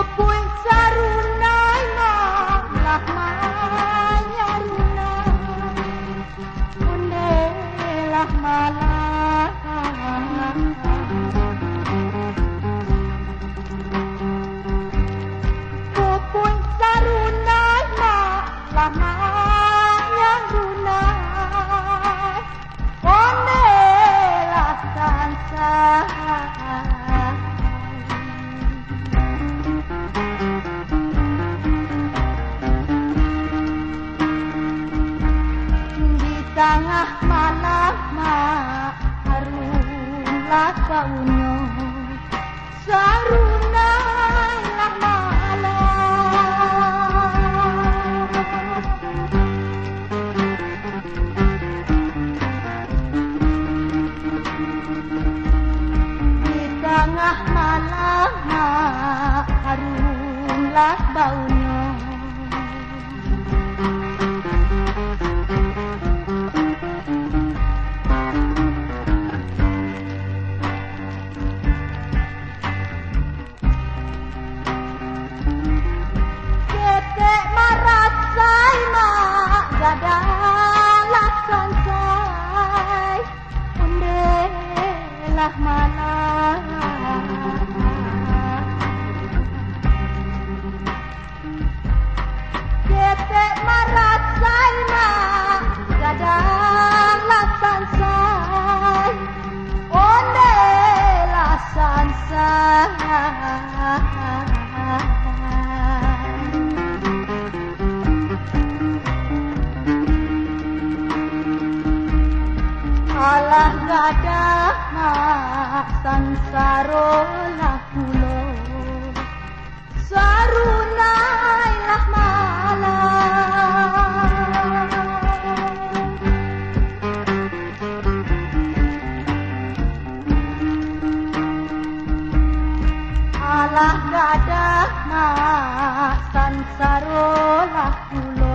Pupuin sarunay malah manyarunay undelah malah pupuin sarunay malah manyarunay undelah sansai tengah malam harulah baunya sarunailah malam di tengah malam harulah baunya adalah sansai undelah malam ketek marasai adalah sansai undelah sansai alah gadah mak sansaro lah kulo sarunailah malam alah gadah mak sansaro lah kulo